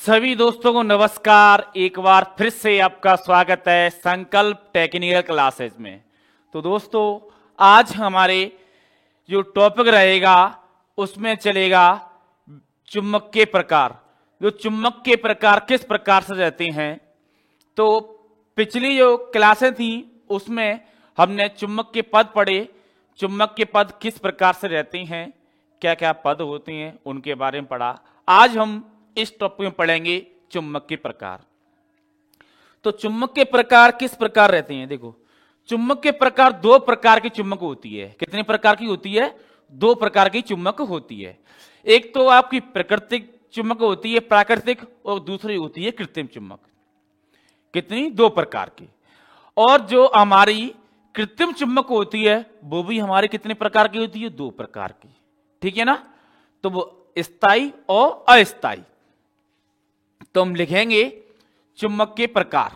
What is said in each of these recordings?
सभी दोस्तों को नमस्कार। एक बार फिर से आपका स्वागत है संकल्प टेक्निकल क्लासेस में। तो दोस्तों, आज हमारे जो टॉपिक रहेगा उसमें चलेगा चुंबक के प्रकार। जो चुंबक के प्रकार किस प्रकार से रहते हैं, तो पिछली जो क्लासें थी उसमें हमने चुंबक के पद पढ़े। चुंबक के पद किस प्रकार से रहते हैं, क्या क्या पद होते हैं, उनके बारे में पढ़ा। आज हम इस टॉपिक में पढ़ेंगे चुंबक के प्रकार। तो चुंबक के प्रकार किस प्रकार रहते हैं, देखो चुंबक के प्रकार दो प्रकार की चुंबक होती है। कितने प्रकार की होती है? दो प्रकार की चुंबक होती है। एक तो आपकी प्राकृतिक चुंबक होती है, प्राकृतिक, और दूसरी होती है कृत्रिम चुंबक। कितनी? दो प्रकार की। और जो हमारी कृत्रिम चुंबक होती है वो भी हमारी कितने प्रकार की होती है? दो प्रकार की, ठीक है ना। तो वो स्थायी और अस्थायी। तो हम लिखेंगे चुंबक के प्रकार।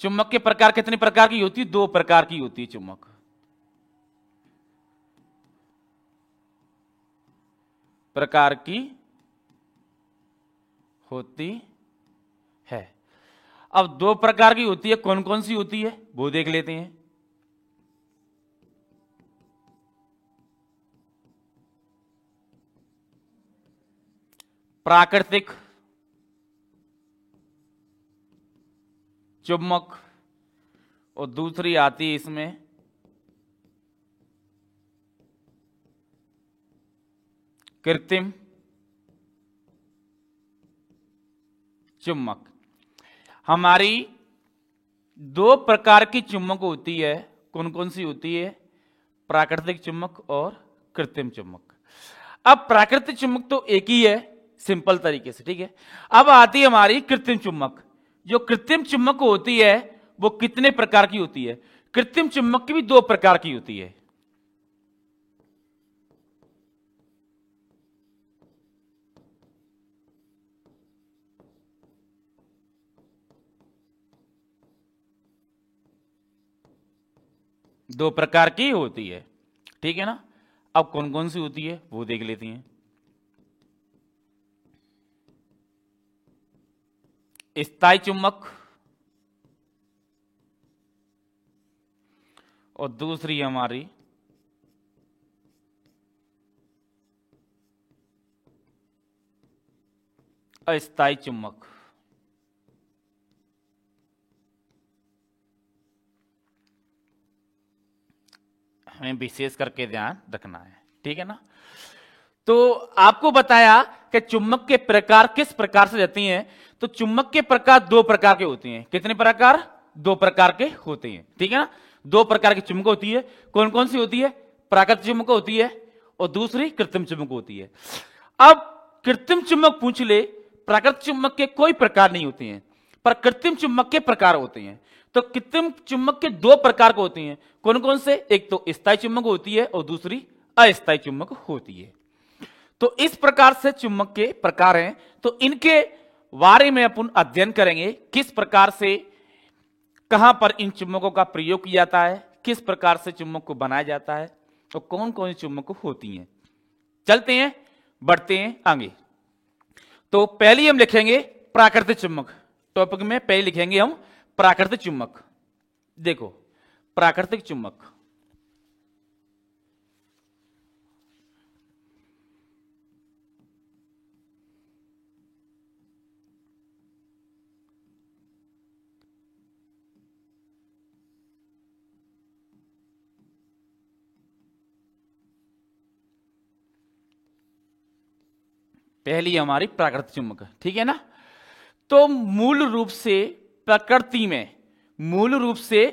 चुंबक के प्रकार कितने प्रकार की होती है? दो प्रकार की होती है चुंबक। प्रकार की होती है। अब दो प्रकार की होती है, कौन कौन सी होती है वो देख लेते हैं। प्राकृतिक चुंबक और दूसरी आती है इसमें कृत्रिम चुंबक। हमारी दो प्रकार की चुंबक होती है, कौन कौन सी होती है? प्राकृतिक चुंबक और कृत्रिम चुंबक। अब प्राकृतिक चुंबक तो एक ही है सिंपल तरीके से, ठीक है। अब आती है हमारी कृत्रिम चुंबक। जो कृत्रिम चुंबक होती है वो कितने प्रकार की होती है? कृत्रिम चुंबक की भी दो प्रकार की होती है। दो प्रकार की होती है, ठीक है ना। अब कौन कौन सी होती है वो देख लेती हैं। स्थायी चुंबक और दूसरी हमारी अस्थायी चुंबक। हमें विशेष करके ध्यान रखना है, ठीक है ना। तो आपको बताया कि चुंबक के प्रकार किस प्रकार से रहती हैं। तो चुंबक के प्रकार दो प्रकार के होते हैं। कितने प्रकार? दो प्रकार के होते हैं, ठीक है ना। दो प्रकार की चुंबक होती है। कौन कौन सी होती है? प्राकृतिक चुंबक होती है और दूसरी कृत्रिम चुंबक होती है। अब कृत्रिम चुंबक पूछ ले, प्राकृतिक चुंबक के कोई प्रकार नहीं होते हैं, पर कृत्रिम चुंबक के प्रकार होते हैं। तो कृत्रिम चुंबक के दो प्रकार को होते हैं। कौन कौन से? एक तो स्थायी चुंबक होती है और दूसरी अस्थायी चुंबक होती है। तो इस प्रकार से चुंबक के प्रकार हैं। तो इनके बारे में अपन अध्ययन करेंगे, किस प्रकार से, कहां पर इन चुंबकों का प्रयोग किया जाता है, किस प्रकार से चुंबक को बनाया जाता है और कौन कौन सी चुंबक होती हैं। चलते हैं, बढ़ते हैं आगे। तो पहले हम लिखेंगे प्राकृतिक चुंबक। टॉपिक में पहले लिखेंगे हम प्राकृतिक चुंबक। देखो प्राकृतिक चुंबक, पहली हमारी प्राकृतिक चुंबक, ठीक है ना। तो मूल रूप से प्रकृति में, मूल रूप से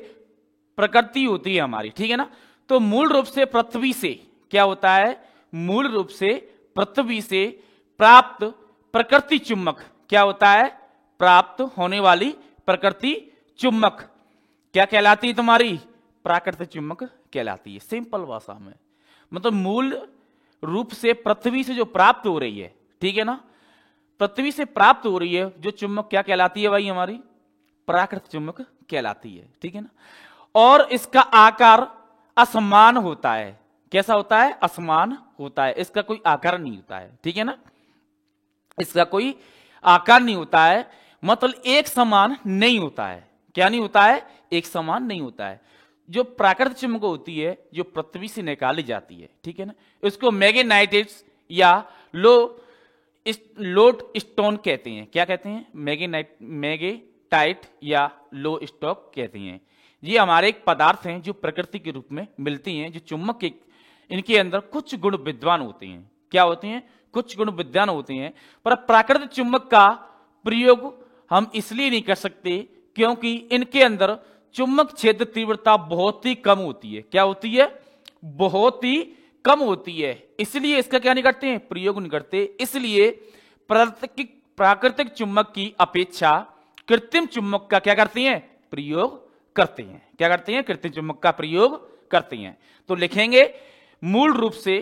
प्रकृति होती है हमारी, ठीक है ना। तो मूल रूप से पृथ्वी से क्या होता है? मूल रूप से पृथ्वी से प्राप्त प्रकृति चुंबक क्या होता है? प्राप्त होने वाली प्रकृति चुंबक क्या कहलाती है? तुम्हारी प्राकृतिक चुंबक कहलाती है। सिंपल भाषा में मतलब मूल रूप से पृथ्वी से जो प्राप्त हो रही है, ठीक है ना, पृथ्वी से प्राप्त हो रही है जो चुंबक क्या कहलाती है भाई? हमारी प्राकृतिक चुंबक कहलाती है, ठीक है ना। और इसका आकार असमान होता है। कैसा होता है? असमान होता है, इसका कोई आकार नहीं होता है, ठीक है ना। इसका कोई आकार नहीं होता है, मतलब एक समान नहीं होता है। क्या नहीं होता है? एक समान नहीं होता है। जो प्राकृतिक चुंबक होती है जो पृथ्वी से निकाली जाती है, ठीक है ना, उसको मैग्नेटाइट्स या लोड स्टोन कहते हैं। क्या कहते हैं? मैग्नेटाइट या लो स्टॉक कहते हैं। ये हमारे एक पदार्थ हैं जो प्रकृति के रूप में मिलती हैं, जो चुंबक के, इनके अंदर कुछ गुण विद्वान होते हैं। क्या होते हैं? कुछ गुण विद्वान होते हैं। पर प्राकृतिक चुंबक का प्रयोग हम इसलिए नहीं कर सकते क्योंकि इनके अंदर चुंबक क्षेत्र तीव्रता बहुत ही कम होती है। क्या होती है? बहुत ही कम होती है। इसलिए इसका क्या नहीं करते हैं? प्रयोग नहीं करते। इसलिए प्राकृतिक चुंबक की अपेक्षा कृत्रिम चुंबक का क्या करते हैं? प्रयोग करते हैं। क्या करते हैं? कृत्रिम चुंबक का प्रयोग करते हैं। तो लिखेंगे मूल रूप से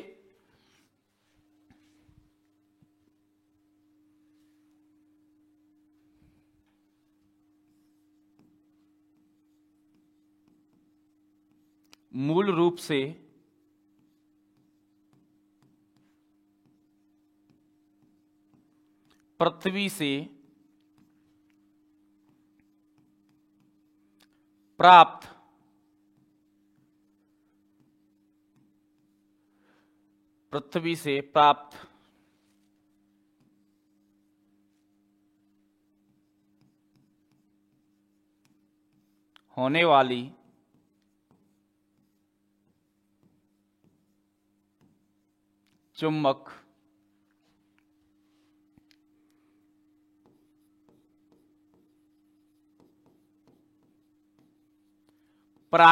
पृथ्वी से प्राप्त होने वाली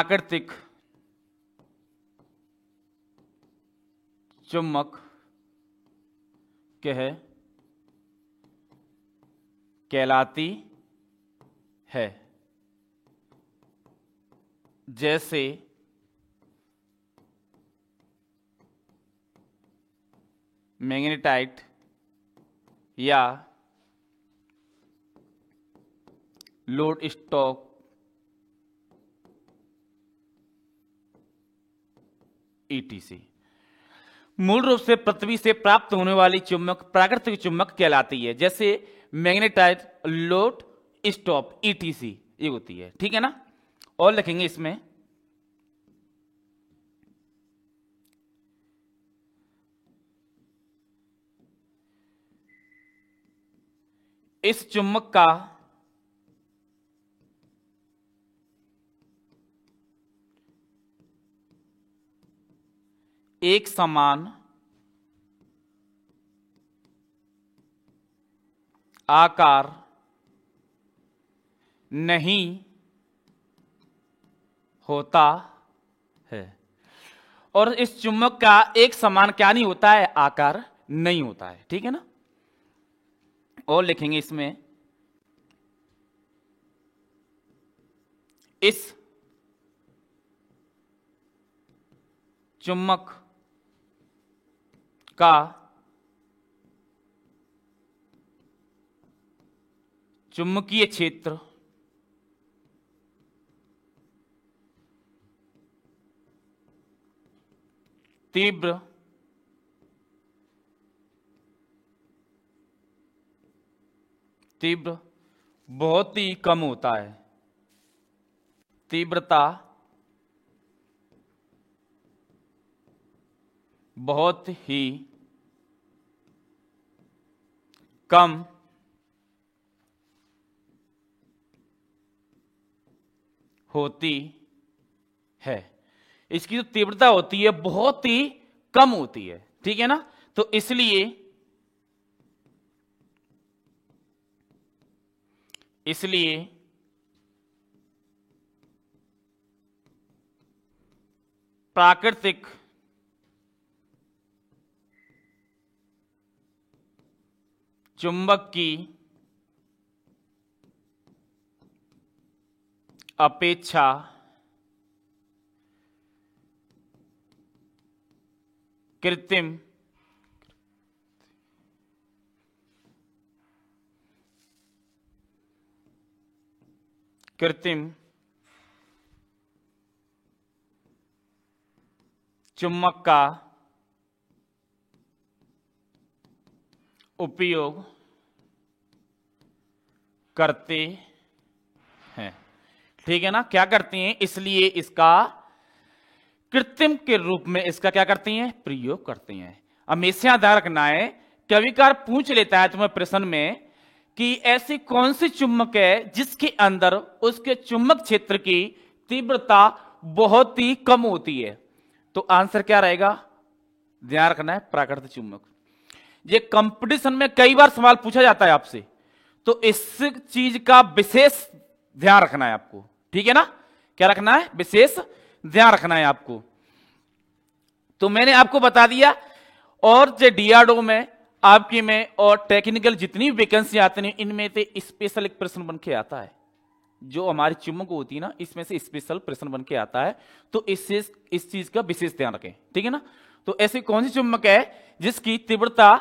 चुंबक प्राकृतिक चुंबक कहलाती है। जैसे मैग्नेटाइट या लोड स्टॉक ईटीसी। मूल रूप से पृथ्वी से प्राप्त होने वाली चुंबक प्राकृतिक चुंबक कहलाती है। जैसे मैग्नेटाइट, लोड स्टॉप, ईटीसी ये होती है। ठीक है ना? और लिखेंगे इसमें इस चुंबक का एक समान आकार नहीं होता है। और इस चुंबक का एक समान क्या नहीं होता है? आकार नहीं होता है। ठीक है ना? और लिखेंगे इसमें इस चुंबक का चुंबकीय क्षेत्र तीव्र बहुत ही कम होता है। तीव्रता बहुत ही कम होती है। इसकी जो तीव्रता होती है बहुत ही कम होती है। ठीक है ना? तो इसलिए प्राकृतिक चुंबक की अपेक्षा कृत्रिम चुंबक का उपयोग करते हैं, ठीक है ना, क्या करती हैं, इसलिए इसका कृत्रिम के रूप में इसका क्या करती हैं, प्रयोग करती हैं। हमेशा ध्यान रखना है, कभी कभार पूछ लेता है तुम्हें प्रश्न में कि ऐसी कौन सी चुंबक है जिसके अंदर उसके चुंबक क्षेत्र की तीव्रता बहुत ही कम होती है, तो आंसर क्या रहेगा, ध्यान रखना है, प्राकृतिक चुंबक। ये कंपटीशन में कई बार सवाल पूछा जाता है आपसे, तो इस चीज का विशेष ध्यान रखना है आपको, ठीक है ना, क्या रखना है, विशेष ध्यान रखना है आपको। तो मैंने आपको बता दिया, और जो डीआरडीओ में आपकी में और टेक्निकल जितनी भी वैकेंसी आती है इनमें से स्पेशल एक प्रश्न बन के आता है, जो हमारी चुंबक होती है ना इसमें से स्पेशल प्रश्न बन के आता है, तो इस चीज का विशेष ध्यान रखें, ठीक है ना। तो ऐसी कौन सी चुंबक है जिसकी तीव्रता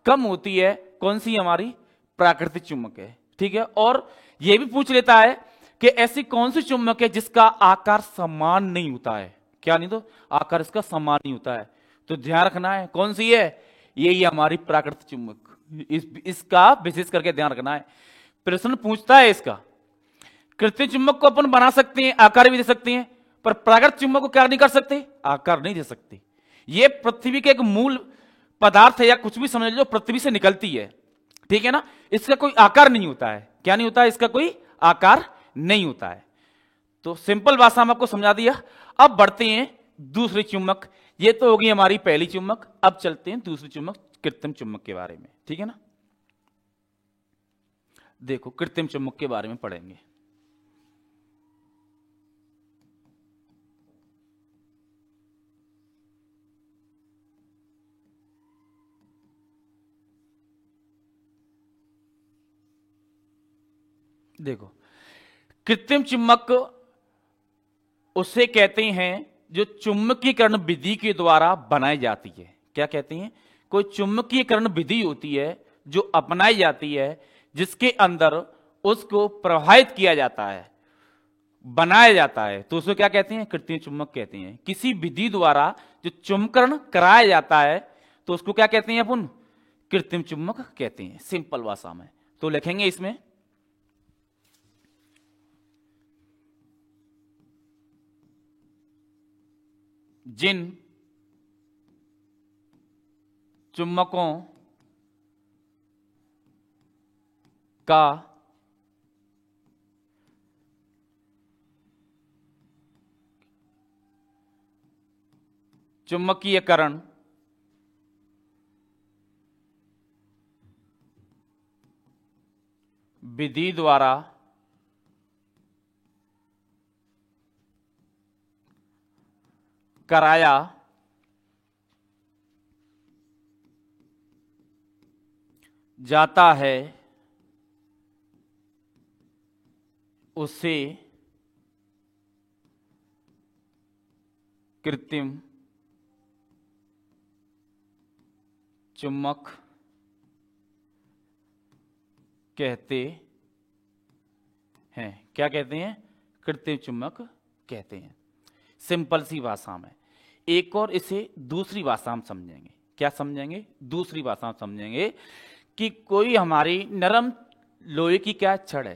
कम होती है, कौन सी हमारी प्राकृतिक चुंबक है, ठीक है। और यह भी पूछ लेता है कि ऐसी कौन सी चुंबक है जिसका आकार समान नहीं होता है, क्या नहीं, तो आकार इसका समान नहीं होता है, तो ध्यान रखना है कौन सी है, यही हमारी प्राकृतिक चुंबक, इसका विशेष करके ध्यान रखना है। प्रश्न पूछता है इसका, कृत्रिम चुंबक को अपन बना सकते हैं, आकार भी दे सकते हैं, पर प्राकृतिक चुंबक को क्या नहीं कर सकते, आकार नहीं दे सकते। ये पृथ्वी के एक मूल पदार्थ है या कुछ भी समझ लो, पृथ्वी से निकलती है, ठीक है ना, इसका कोई आकार नहीं होता है, क्या नहीं होता है, इसका कोई आकार नहीं होता है। तो सिंपल भाषा में आपको समझा दिया। अब बढ़ते हैं दूसरी चुंबक, ये तो होगी हमारी पहली चुंबक, अब चलते हैं दूसरी चुंबक कृत्रिम चुंबक के बारे में, ठीक है ना। देखो कृत्रिम चुंबक के बारे में पढ़ेंगे। देखो कृत्रिम चुंबक उसे कहते हैं जो चुंबकीकरण विधि के द्वारा बनाई जाती है, क्या कहते हैं, कोई चुंबकीकरण विधि होती है जो अपनाई जाती है, जिसके अंदर उसको प्रभावित किया जाता है, बनाया जाता है, तो उसको क्या कहते हैं, कृत्रिम चुंबक कहते हैं। किसी विधि द्वारा जो चुंबकरण कराया जाता है तो उसको क्या कहते हैं अपन, कृत्रिम चुंबक कहते हैं, सिंपल भाषा में। तो लिखेंगे इसमें, जिन चुंबकों का चुंबकीयकरण विधि द्वारा कराया जाता है उसे कृत्रिम चुंबक कहते हैं, क्या कहते हैं, कृत्रिम चुंबक कहते हैं, सिंपल सी भाषा में। एक और इसे दूसरी भाषा में समझेंगे, क्या समझेंगे, दूसरी भाषा में समझेंगे कि कोई हमारी नरम लोहे की क्या छड़ है,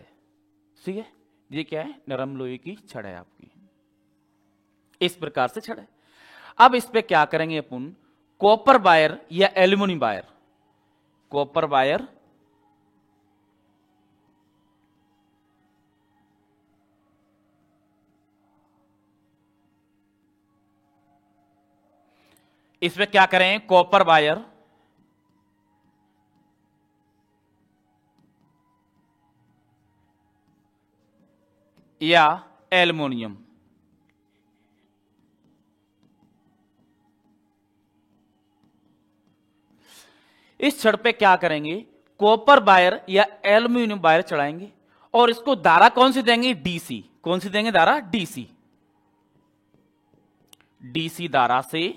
ठीक है, ये क्या है, नरम लोहे की छड़ है आपकी, इस प्रकार से छड़ है। अब इस पे क्या करेंगे अपन, कॉपर वायर या एल्यूमिनियम वायर, कॉपर वायर इसमें क्या करें, कॉपर वायर या एल्युमिनियम, इस छड़ पे क्या करेंगे, कॉपर वायर या एल्युमिनियम वायर चढ़ाएंगे और इसको धारा कौन सी देंगे, डीसी, कौन सी देंगे धारा, डीसी, डीसी धारा से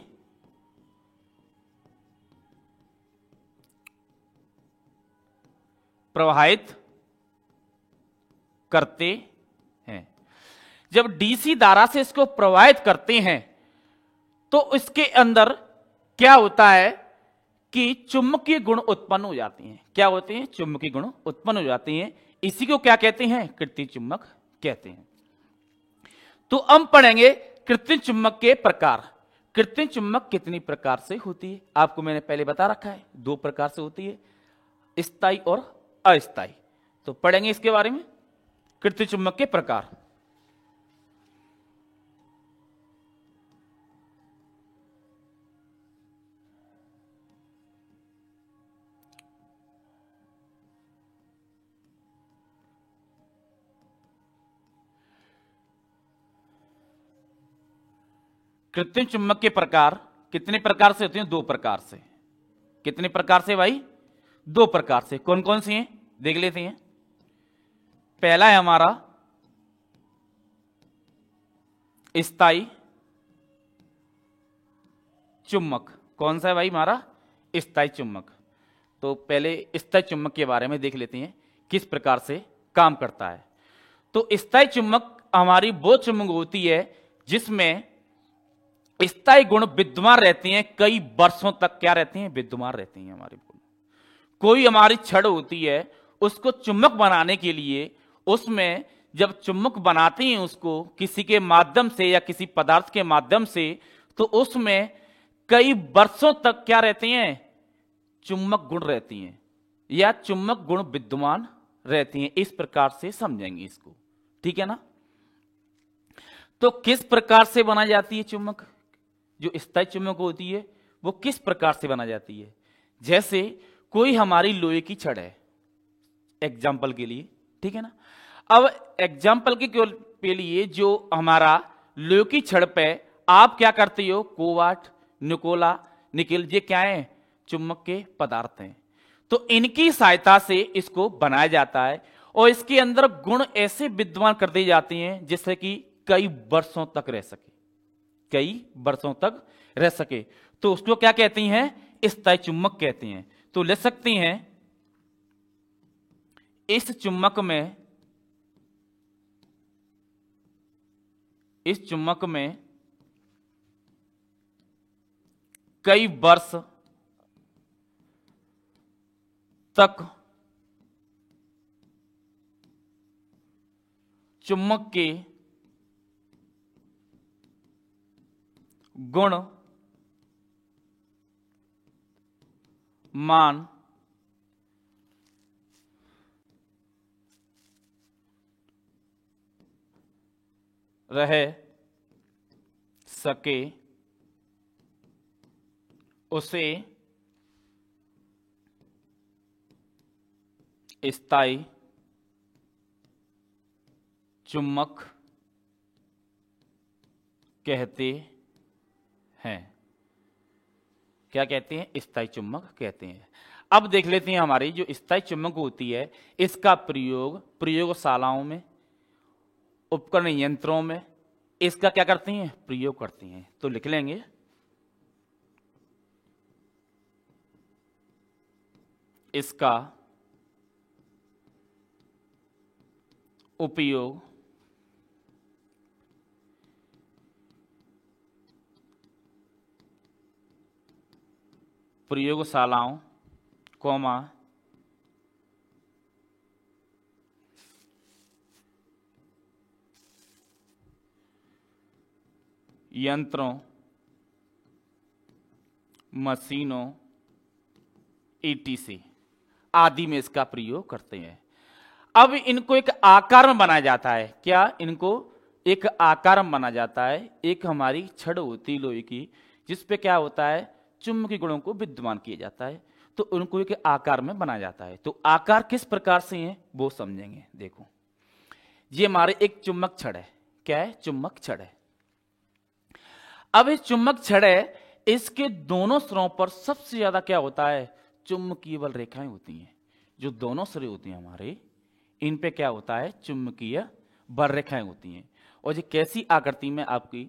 प्रवाहित करते हैं। जब डीसी धारा से इसको प्रवाहित करते हैं तो इसके अंदर क्या होता है कि चुंबकीय गुण उत्पन्न हो जाते हैं, क्या होते हैं, चुंबकीय गुण उत्पन्न हो जाते हैं। इसी को क्या कहते हैं? कृत्रिम चुंबक कहते हैं। तो हम पढ़ेंगे कृत्रिम चुंबक के प्रकार। कृत्रिम चुंबक कितनी प्रकार से होती है? आपको मैंने पहले बता रखा है, 2 प्रकार से होती है, स्थायी और अस्थायी। तो पढ़ेंगे इसके बारे में, कृत्रिम चुंबक के प्रकार। कृत्रिम चुंबक के प्रकार कितने प्रकार से होते हैं? 2 प्रकार से। कितने प्रकार से भाई? 2 प्रकार से। कौन कौन से हैं देख लेते हैं। पहला है हमारा स्थायी चुंबक। कौन सा है भाई? हमारा स्थायी चुंबक। तो पहले स्थायी चुंबक के बारे में देख लेते हैं, किस प्रकार से काम करता है। तो स्थायी चुंबक हमारी वो चुंबक होती है जिसमें स्थायी गुण विद्यमान रहते हैं, कई वर्षों तक क्या रहते हैं? विद्यमान रहते हैं हमारे गुण। कोई हमारी छड़ होती है, उसको चुंबक बनाने के लिए उसमें जब चुंबक बनाते हैं उसको किसी के माध्यम से या किसी पदार्थ के माध्यम से, तो उसमें कई वर्षों तक क्या रहते हैं? चुंबक गुण रहती हैं या चुंबक गुण विद्यमान रहती हैं। इस प्रकार से समझेंगे इसको, ठीक है ना। तो किस प्रकार से बना जाती है चुंबक? जो स्थायी चुंबक होती है वो किस प्रकार से बना जाती है? जैसे कोई हमारी लोहे की छड़ है, एग्जाम्पल के लिए, ठीक है ना। अब एग्जाम्पल के लिए जो हमारा लोहे की छड़ पे आप क्या करते हो? कोबाल्ट, निकोला, निकेल, ये क्या है? चुंबक के पदार्थ हैं। तो इनकी सहायता से इसको बनाया जाता है और इसके अंदर गुण ऐसे विद्यमान कर दिए जाते हैं जिससे कि कई वर्षों तक रह सके, कई वर्षों तक रह सके। तो उसको क्या कहती हैं? स्थायी चुंबक कहते हैं। तो ले सकती हैं इस चुंबक में कई वर्ष तक चुंबक के गुण मान रह सके उसे स्थायी चुंबक कहते हैं। क्या कहते हैं? स्थायी चुंबक कहते हैं। अब देख लेते हैं हमारी जो स्थायी चुंबक होती है इसका प्रयोग प्रयोगशालाओं में, उपकरण यंत्रों में इसका क्या करते हैं? प्रयोग करते हैं। तो लिख लेंगे इसका उपयोग प्रयोगशालाओं, यंत्रों, मशीनों, ETC आदि में इसका प्रयोग करते हैं। अब इनको एक आकार में बनाया जाता है। क्या? इनको एक आकार में बना जाता है। एक हमारी छड़ होती है लोहे की जिसपे क्या होता है? चुंबकीय गुणों को विद्यमान किया जाता है। तो उनको एक आकार में बनाया जाता है। तो आकार किस प्रकार से है वो समझेंगे। देखो, ये हमारे एक चुंबक छड़ है। क्या है? चुंबक छड़ है। अब इस चुंबक छड़ है, इसके दोनों सिरों पर सबसे ज्यादा क्या होता है? चुंबकीय बल रेखाएं होती हैं। जो दोनों सिरे होती हैं हमारे, इन पे क्या होता है? चुंबकीय बल रेखाएं होती हैं। और ये कैसी आकृति में आपकी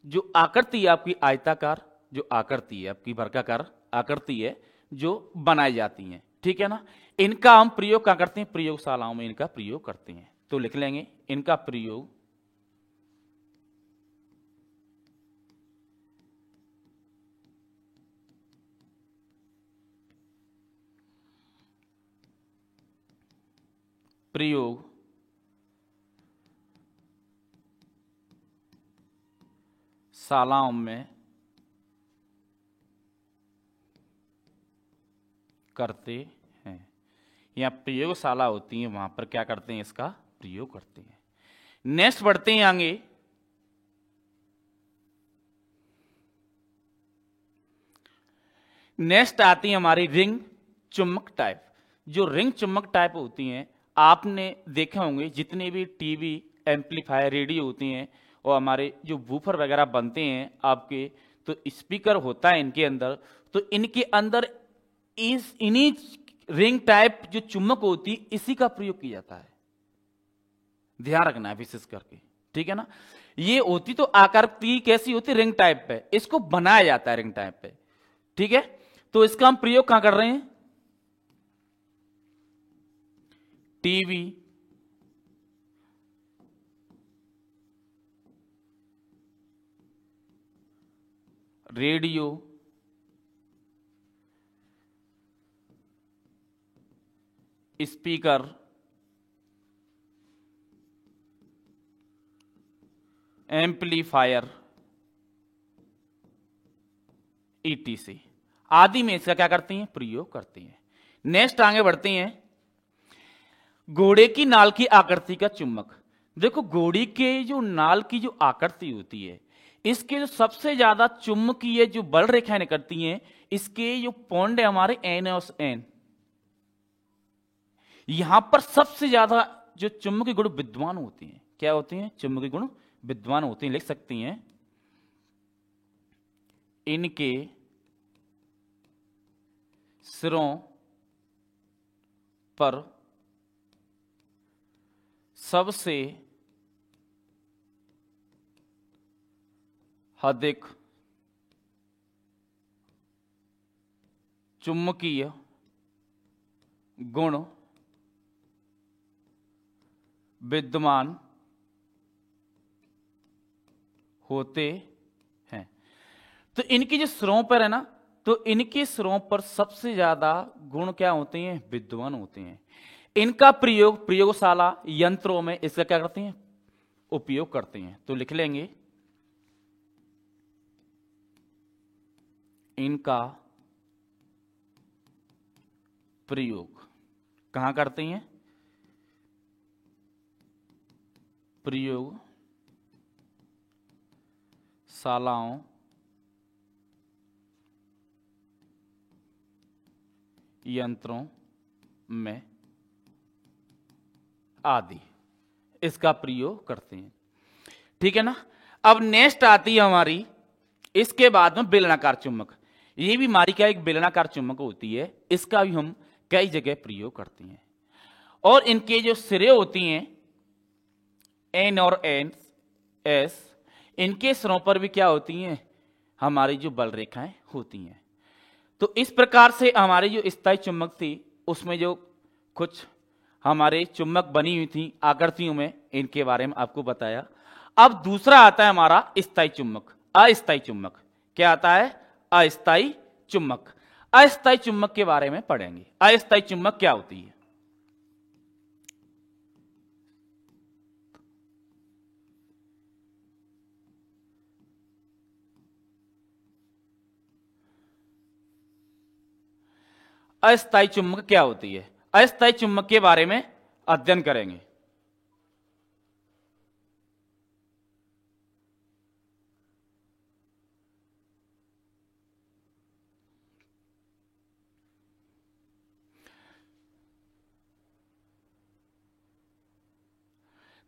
जो आकृति है आपकी आयताकार, जो आकृति है आपकी वर्गाकार आकृति है जो बनाई जाती है, ठीक है ना। इनका हम प्रयोग क्या करते हैं? प्रयोगशालाओं में इनका प्रयोग करते हैं। तो लिख लेंगे इनका प्रयोग प्रयोग शालाओं में करते हैं, या प्रयोगशाला होती है वहां पर क्या करते हैं, इसका प्रयोग करते हैं। नेक्स्ट बढ़ते हैं आगे। नेक्स्ट आती है हमारी रिंग चुम्बक टाइप। जो रिंग चुम्बक टाइप होती हैं, आपने देखे होंगे जितने भी टीवी, एम्पलीफायर, रेडियो होती हैं, और हमारे जो वूफर वगैरह बनते हैं आपके, तो स्पीकर होता है इनके अंदर, तो इनके अंदर इन्हीं रिंग टाइप जो चुम्बक होती है इसी का प्रयोग किया जाता है। ध्यान रखना है विशेष करके, ठीक है ना। ये होती तो आकृति कैसी होती, रिंग टाइप पे, इसको बनाया जाता है रिंग टाइप पे, ठीक है। तो इसका हम प्रयोग कहां कर रहे हैं, TV, radio, speaker, amplifier, etc आदि में इसका क्या करते हैं, प्रयोग करते हैं। नेक्स्ट आगे बढ़ते हैं। घोड़े की नाल की आकृति का चुम्बक। देखो घोड़ी के जो नाल की जो आकृति होती है, इसके जो सबसे ज्यादा चुम्बकीय जो बल रेखाएं निकलती हैं, इसके जो पॉइंट है हमारे एन और एन, यहां पर सबसे ज्यादा जो चुम्बकीय गुण विद्वान होते हैं, क्या होते हैं, चुम्बकीय गुण विद्वान होते हैं। लिख सकती हैं, इनके सिरों पर सबसे अधिक चुम्बकीय गुण विद्यमान होते हैं। तो इनकी जो सिरों पर है ना, तो इनके सिरों पर सबसे ज्यादा गुण क्या होते हैं, विद्वान होते हैं। इनका प्रयोग प्रयोगशाला यंत्रों में इसका क्या करते हैं, उपयोग करते हैं। तो लिख लेंगे, इनका प्रयोग कहां करते हैं, प्रयोग शालाओं यंत्रों में आदि इसका प्रयोग करते हैं, ठीक है ना। अब नेक्स्ट आती है हमारी इसके बाद में बेलनाकार चुम्बक। ये भी हमारी क्या एक बेलनाकार चुम्बक होती है, इसका भी हम कई जगह प्रयोग करते हैं। और इनके जो सिरे होती हैं एन और एन एस, इनके सिरों पर भी क्या होती हैं, हमारी जो बल रेखाएं होती हैं। तो इस प्रकार से हमारी जो स्थायी चुम्बक थी उसमें जो कुछ हमारे चुम्बक बनी हुई थी आकृतियों में, इनके बारे में आपको बताया। अब दूसरा आता है हमारा स्थायी चुम्बक, अस्थायी चुम्बक। क्या आता है, अस्थायी चुम्बक। अस्थायी चुम्बक के बारे में पढ़ेंगे। अस्थायी चुम्बक क्या होती है, अस्थायी चुम्बक क्या होती है, अस्थायी चुम्बक के बारे में अध्ययन करेंगे।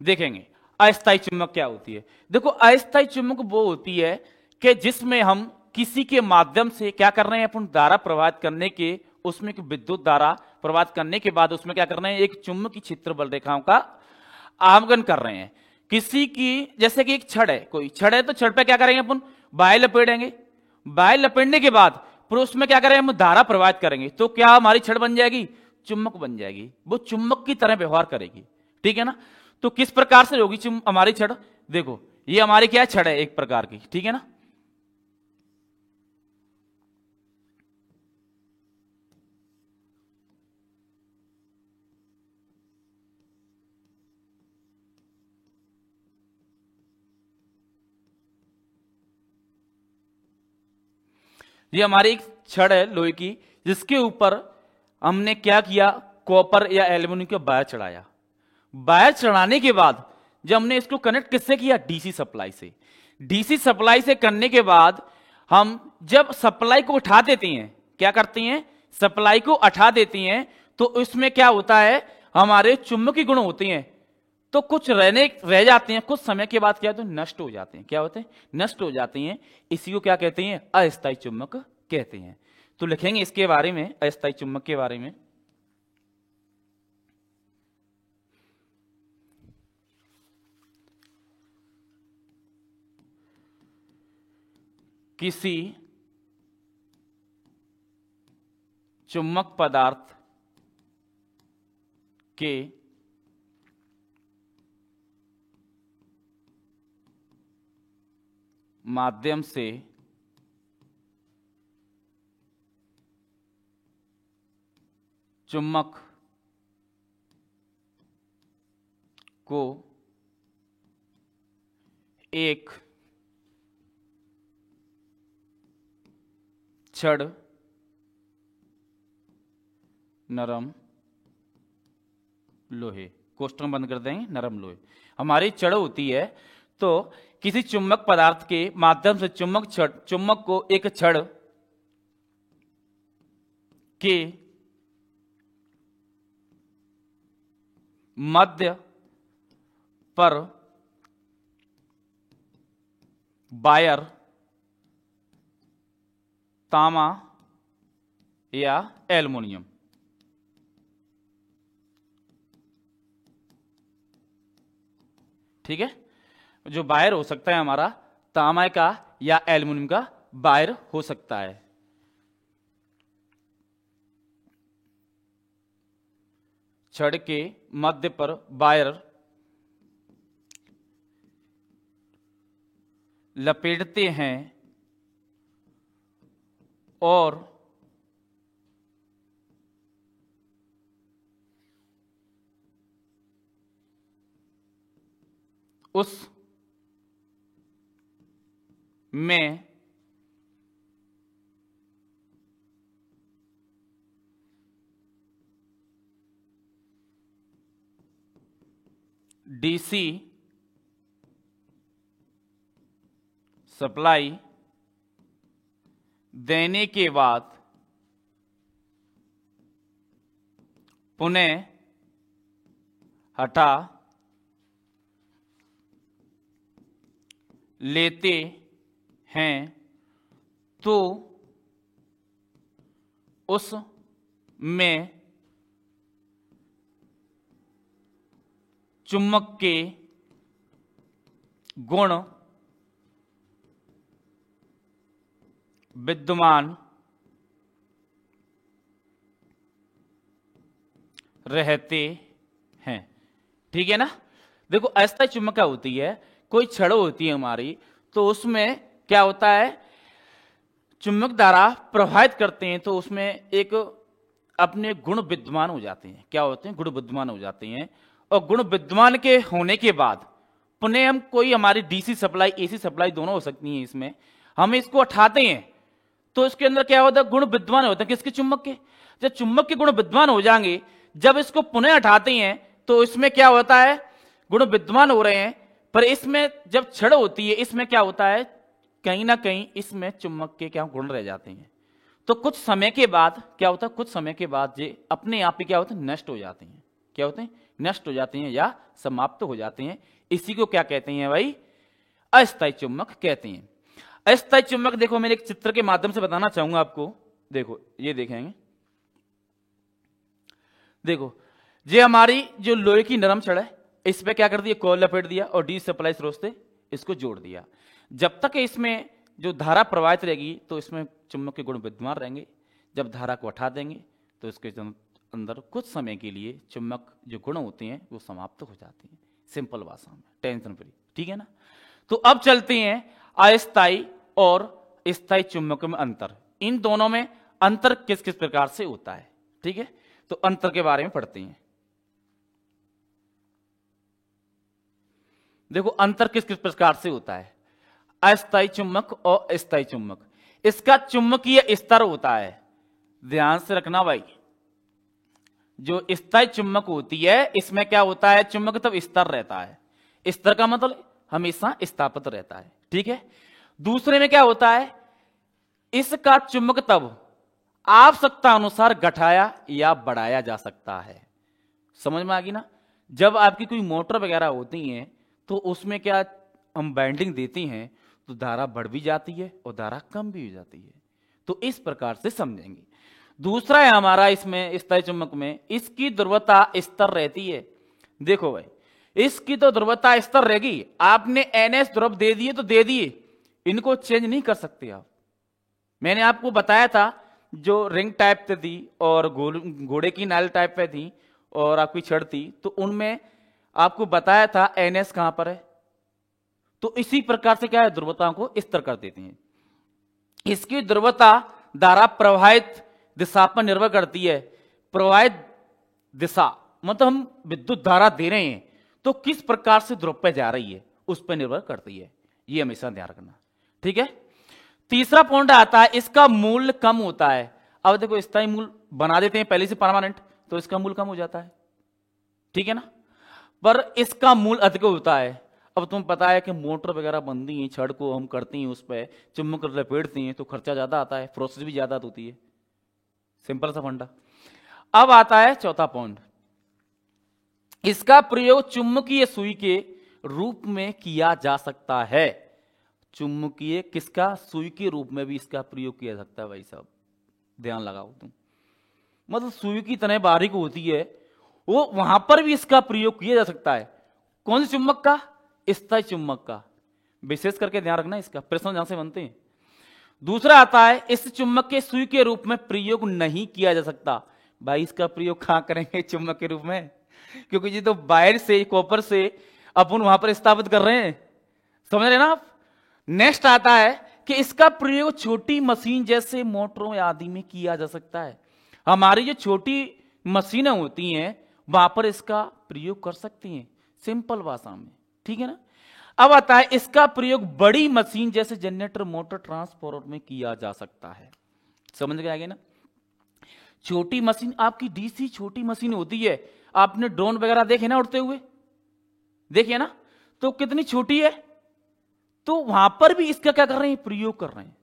देखेंगे अस्थायी चुम्बक क्या होती है। देखो अस्थायी चुम्बक वो होती है कि जिसमें हम किसी के माध्यम से क्या कर रहे हैं, अपन धारा प्रवाहित करने के, उसमें विद्युत धारा प्रवाहित करने के बाद उसमें क्या कर रहे हैं, एक चुम्बकीय क्षेत्र बल रेखाओं का आगमन कर रहे हैं। किसी की जैसे कि एक छड़ है, कोई छड़ है तो छड़ पे क्या करेंगे अपन, बाह्य लपेटेंगे। बाह्य लपेटने के बाद फिर उसमें क्या करेंगे, हम धारा प्रवाहित करेंगे, तो क्या हमारी छड़ बन जाएगी, चुम्बक बन जाएगी। वो चुम्बक की तरह व्यवहार करेगी, ठीक है ना। तो किस प्रकार से होगी हमारी छड़, देखो ये हमारी क्या छड़ है एक प्रकार की, ठीक है ना। ये हमारी एक छड़ है लोहे की, जिसके ऊपर हमने क्या किया, कॉपर या एल्यूमिनियम का वायर चढ़ाया। वायर चढ़ाने के बाद जब हमने इसको कनेक्ट किससे किया, डीसी सप्लाई से। डीसी सप्लाई से करने के बाद हम जब सप्लाई को उठा देते हैं, क्या करती हैं, सप्लाई को उठा देती हैं, तो इसमें क्या होता है, हमारे चुंबकीय गुण होते हैं, तो कुछ रह जाते हैं, कुछ समय के बाद क्या होते हैं, नष्ट हो जाते हैं। क्या होते हैं, नष्ट हो जाते हैं। इसी को क्या कहते हैं, अस्थायी चुंबक कहते हैं। तो लिखेंगे इसके बारे में, अस्थायी चुंबक के बारे में। किसी चुंबक पदार्थ के माध्यम से चुंबक को एक छड़ नरम लोहे, क्वेश्चन बंद कर देंगे, नरम लोहे हमारी छड़ होती है। तो किसी चुंबक पदार्थ के माध्यम से चुंबक को एक छड़ के मध्य पर वायर, तांबा या एल्युमिनियम, ठीक है, जो वायर हो सकता है हमारा तांबा का या एल्युमिनियम का वायर हो सकता है। छड़ के मध्य पर वायर लपेटते हैं और उस में डीसी सप्लाई देने के बाद पुनः हटा लेते हैं, तो उस में चुंबक के गुण विद्यमान रहते हैं। ठीक है ना। देखो अस्थायी चुंबक क्या होती है, कोई छड़ होती है हमारी, तो उसमें क्या होता है, चुंबक धारा प्रवाहित करते हैं, तो उसमें एक अपने गुण विद्यमान हो जाते हैं। क्या होते हैं, गुण विद्यमान हो जाते हैं। और गुण विद्यमान के होने के बाद पुनः हम कोई हमारी डीसी सप्लाई एसी सप्लाई दोनों हो सकती है, इसमें हम इसको उठाते हैं, तो इसके अंदर क्या होता है, गुण विद्यमान होते हैं किसके, चुंबक के। जब चुंबक के गुण विद्यमान हो जाएंगे, जब इसको पुनः हटाते हैं, तो इसमें क्या होता है, गुण विद्यमान हो रहे हैं, पर इसमें जब छड़ होती है, इसमें क्या होता है, कहीं ना कहीं इसमें चुंबक के क्या गुण रह जाते हैं। तो कुछ समय के बाद क्या होता है, कुछ समय के बाद ये अपने आप ही क्या होते हैं, नष्ट हो जाते हैं। क्या होते हैं, नष्ट हो जाते हैं या समाप्त हो जाते हैं। इसी को क्या कहते हैं भाई, अस्थायी चुंबक कहते हैं। अस्थायी चुंबक देखो मैं एक चित्र के माध्यम से बताना चाहूंगा आपको। देखो ये देखेंगे, देखो ये हमारी जो लोहे की नरम छड़ है, इस पे क्या कर दिया, कोयल लपेट दिया और डी सप्लाई स्रोत से इसको जोड़ दिया। जब तक इसमें जो धारा प्रवाहित रहेगी, तो इसमें चुंबक के गुण विद्यमान रहेंगे। जब धारा को हटा देंगे, तो इसके अंदर कुछ समय के लिए चुंबक जो गुण होते हैं वो समाप्त हो जाते हैं। सिंपल भाषा में, टेंशन फ्री। ठीक है ना। तो अब चलते हैं अस्थायी और स्थायी चुंबक में अंतर। इन दोनों में अंतर किस किस प्रकार से होता है। ठीक है, तो अंतर के बारे में पढ़ते हैं। देखो अंतर किस किस प्रकार से होता है, अस्थायी चुंबक और स्थायी चुंबक। इसका चुंबकीय स्तर होता है। ध्यान से रखना भाई, जो स्थायी चुंबक होती है इसमें क्या होता है, चुंबक तब स्तर रहता है। स्तर का मतलब हमेशा स्थापित रहता है, ठीक है। दूसरे में क्या होता है, इसका चुंबक तब आवश्यकता अनुसार घटाया या बढ़ाया जा सकता है। समझ में आ गई ना। जब आपकी कोई मोटर वगैरह होती है तो उसमें क्या हम बाइंडिंग देती हैं तो धारा बढ़ भी जाती है और धारा कम भी हो जाती है। तो इस प्रकार से समझेंगे। दूसरा है हमारा इसमें स्थायी चुंबक में, इसकी ध्रुवता स्तर रहती है। देखो भाई, इसकी तो ध्रुवता स्तर रहेगी। आपने NS ध्रुव दे दिए तो दे दिए, इनको चेंज नहीं कर सकते आप। मैंने आपको बताया था जो रिंग टाइप पे थी और घोड़े की नाल टाइप पे थी और आपकी छड़ थी, तो उनमें आपको बताया था NS कहां पर है। तो इसी प्रकार से क्या है, ध्रुवताओं को स्तर कर देते हैं। इसकी ध्रुवता धारा प्रवाहित दिशा पर निर्भर करती है। प्रवाहित दिशा मतलब हम विद्युत धारा दे रहे हैं तो किस प्रकार से ध्रुव पे जा रही है उस पर निर्भर करती है। ये हमेशा ध्यान रखना, ठीक है। तीसरा पॉइंट आता है, इसका मूल्य कम होता है। अब देखो, स्थायी मूल्य बना देते हैं पहले से परमानेंट, तो इसका मूल्य कम हो जाता है, ठीक है ना। पर इसका मूल्य अधिक होता है। अब तुम्हें पता है कि मोटर वगैरह बनती है, छड़ को हम करती हैं, उस पर चुंबक लपेटते हैं तो खर्चा ज्यादा आता है, प्रोसेस भी ज्यादा होती है। सिंपल सा फंडा। अब आता है चौथा पॉइंट, इसका प्रयोग चुंबकीय सुई के रूप में किया जा सकता है। चुंबकीय किसका, सुई के रूप में भी इसका प्रयोग किया जा सकता है। भाई साहब ध्यान लगाओ तुम, मतलब सुई की तरह बारीक होती है, वो वहां पर भी इसका प्रयोग किया जा सकता है। कौन से चुंबक का, स्थायी चुंबक का। विशेष करके ध्यान रखना, इसका प्रश्न जहां से बनते हैं। दूसरा आता है, इस चुंबक के सुई के रूप में प्रयोग नहीं किया जा सकता। भाई इसका प्रयोग कहां करेंगे चुंबक के रूप में, क्योंकि ये तो वायर से, कॉपर से अपन वहां पर स्थापित कर रहे हैं। समझ रहे ना आप। नेक्स्ट आता है कि इसका प्रयोग छोटी मशीन जैसे मोटरों आदि में किया जा सकता है। हमारी जो छोटी मशीनें होती हैं वहां पर इसका प्रयोग कर सकती हैं, सिंपल भाषा में, ठीक है ना। अब आता है, इसका प्रयोग बड़ी मशीन जैसे जनरेटर, मोटर, ट्रांसफार्मर में किया जा सकता है। समझ गए आगे ना। छोटी मशीन आपकी डीसी छोटी मशीन होती है। आपने ड्रोन वगैरह देखे ना उड़ते हुए, देखिए ना, तो कितनी छोटी है। तो वहां पर भी इसका क्या कर रहे हैं, प्रयोग कर रहे हैं।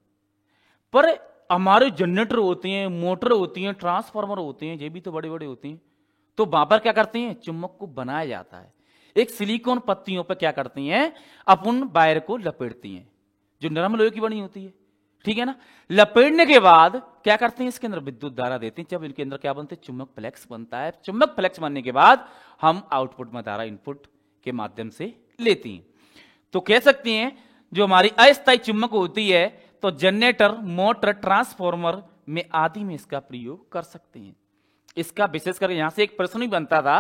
पर हमारे जनरेटर होते हैं, मोटर होती हैं, ट्रांसफार्मर होते हैं, ये भी तो बड़े बड़े होते हैं। तो वहां पर क्या करते हैं, चुंबक को बनाया जाता है। एक सिलिकॉन पत्तियों पर क्या करती हैं, अपन वायर को लपेटती हैं, जो नरम लोहे की बनी होती है, ठीक है ना। लपेटने के बाद क्या करते हैं, इसके अंदर विद्युत धारा देते हैं। जब इनके अंदर क्या बनते हैं, चुंबक फ्लेक्स बनता है। चुंबक फ्लेक्स बनने के बाद हम आउटपुट में धारा इनपुट के माध्यम से लेती हैं। तो कह सकती हैं जो हमारी अस्थायी चुंबक होती है तो जनरेटर, मोटर, ट्रांसफार्मर में आदि में इसका प्रयोग कर सकते हैं। इसका विशेष कर यहां से एक प्रश्न भी बनता था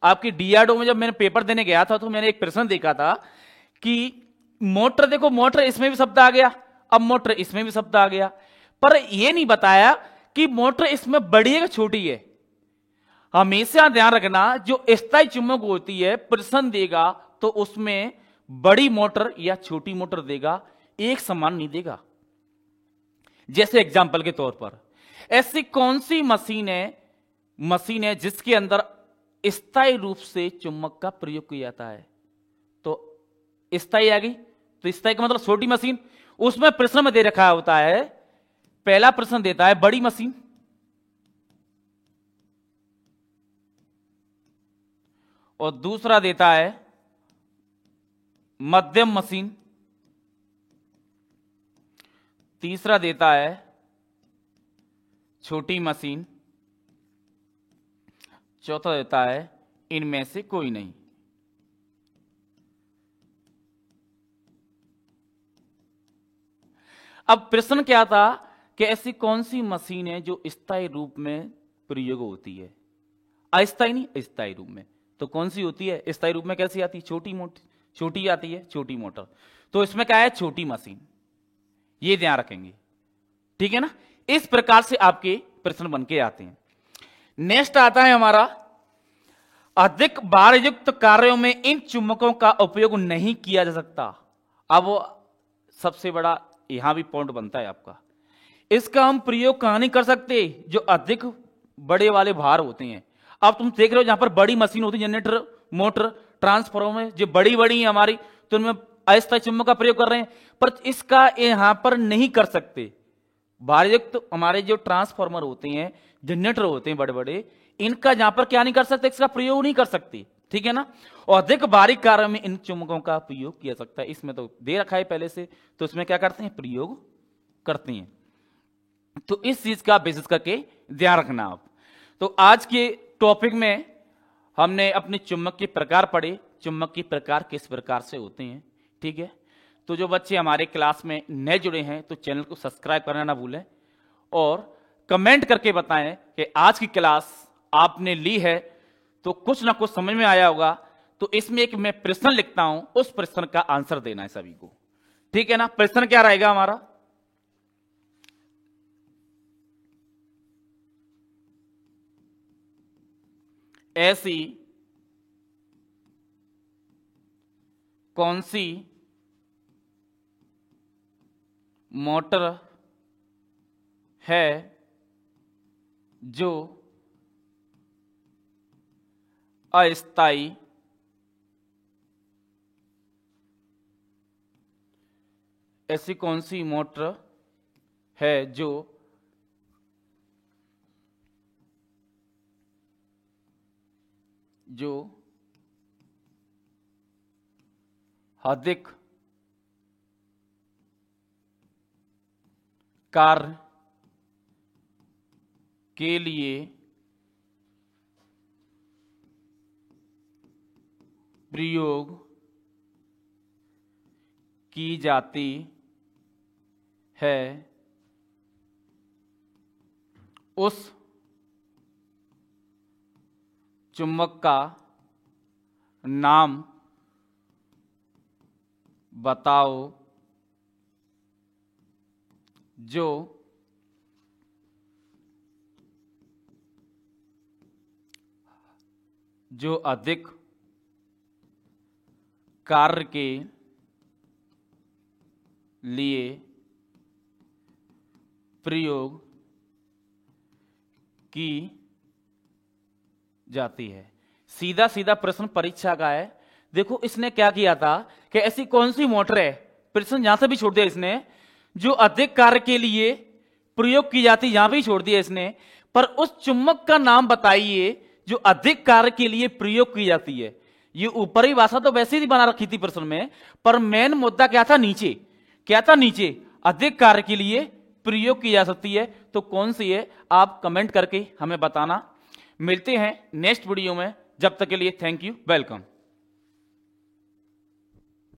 आपकी DRDO में। जब मैंने पेपर देने गया था तो मैंने एक प्रश्न देखा था कि मोटर, देखो मोटर इसमें भी शब्द आ गया, अब मोटर इसमें भी शब्द आ गया, पर यह नहीं बताया कि मोटर इसमें बड़ी है कि छोटी है। हमेशा ध्यान रखना, जो स्थायी चुंबक होती है प्रश्न देगा तो उसमें बड़ी मोटर या छोटी मोटर देगा, एक समान नहीं देगा। जैसे एग्जाम्पल के तौर पर, ऐसी कौन सी मशीन है जिसके अंदर स्थायी रूप से चुंबक का प्रयोग किया जाता है। तो स्थायी आ गई, तो स्थायी का मतलब छोटी मशीन। उसमें प्रश्न में दे रखा होता है, पहला प्रश्न देता है बड़ी मशीन, और दूसरा देता है मध्यम मशीन, तीसरा देता है छोटी मशीन, चौथा देता है इनमें से कोई नहीं। अब प्रश्न क्या था कि ऐसी कौन सी मशीन है जो स्थायी रूप में प्रयोग होती है, अस्थायी नहीं, स्थायी रूप में। तो कौन सी होती है स्थायी रूप में, कैसी आती है, छोटी आती है, छोटी मोटर। तो इसमें क्या है, छोटी मशीन। ये ध्यान रखेंगे, ठीक है ना। इस प्रकार से आपके प्रश्न बन के आते हैं। नेक्स्ट आता है हमारा, अधिक भारयुक्त कार्यों में इन चुंबकों का उपयोग नहीं किया जा सकता। अब सबसे बड़ा यहां भी पॉइंट बनता है आपका। इसका हम प्रयोग कहां नहीं कर सकते, जो अधिक बड़े वाले भार होते हैं। अब तुम देख रहे हो जहां पर बड़ी मशीन होती है, जनरेटर, मोटर, ट्रांसफार्मर, जो बड़ी बड़ी है हमारी, तो उनमें अस्थायी चुंबक का प्रयोग कर रहे हैं, पर इसका यहां पर नहीं कर सकते। भारयुक्त तो हमारे जो ट्रांसफार्मर होते हैं, जनरेटर होते हैं बड़े बड़े, इनका जहां पर क्या नहीं कर सकते, इसका प्रयोग नहीं कर सकते, ठीक है ना। और अधिक बारीक कार्य में इन चुंबकों का प्रयोग किया सकता है। इसमें तो दे रखा है पहले से, तो इसमें क्या करते हैं, प्रयोग करते हैं। तो इस चीज का बेसिस करके ध्यान रखना आप। तो आज के टॉपिक में हमने अपने चुंबक के प्रकार पढ़े, चुंबक के प्रकार किस प्रकार से होते हैं, ठीक है। तो जो बच्चे हमारे क्लास में नए जुड़े हैं तो चैनल को सब्सक्राइब करना ना भूलें, और कमेंट करके बताएं कि आज की क्लास आपने ली है तो कुछ ना कुछ समझ में आया होगा। तो इसमें एक मैं प्रश्न लिखता हूं, उस प्रश्न का आंसर देना है सभी को, ठीक है ना। प्रश्न क्या रहेगा हमारा, ऐसी कौन सी मोटर है जो अस्थायी ऐसी कौन सी मोटर है जो अधिक कार्य के लिए प्रयोग की जाती है, उस चुंबक का नाम बताओ जो अधिक कार्य के लिए प्रयोग की जाती है। सीधा सीधा प्रश्न परीक्षा का है। देखो इसने क्या किया था कि ऐसी कौन सी मोटर है, प्रश्न यहां से भी छोड़ दिया इसने, जो अधिक कार्य के लिए प्रयोग की जाती, यहां भी छोड़ दिया इसने, पर उस चुंबक का नाम बताइए जो अधिक कार्य के लिए प्रयोग की जाती है। ये ऊपरी भाषा तो वैसे ही बना रखी थी प्रश्न में, पर मेन मुद्दा क्या था, नीचे क्या था, नीचे अधिक कार्य के लिए प्रयोग की जा सकती है। तो कौन सी है, आप कमेंट करके हमें बताना। मिलते हैं नेक्स्ट वीडियो में, जब तक के लिए थैंक यू, वेलकम।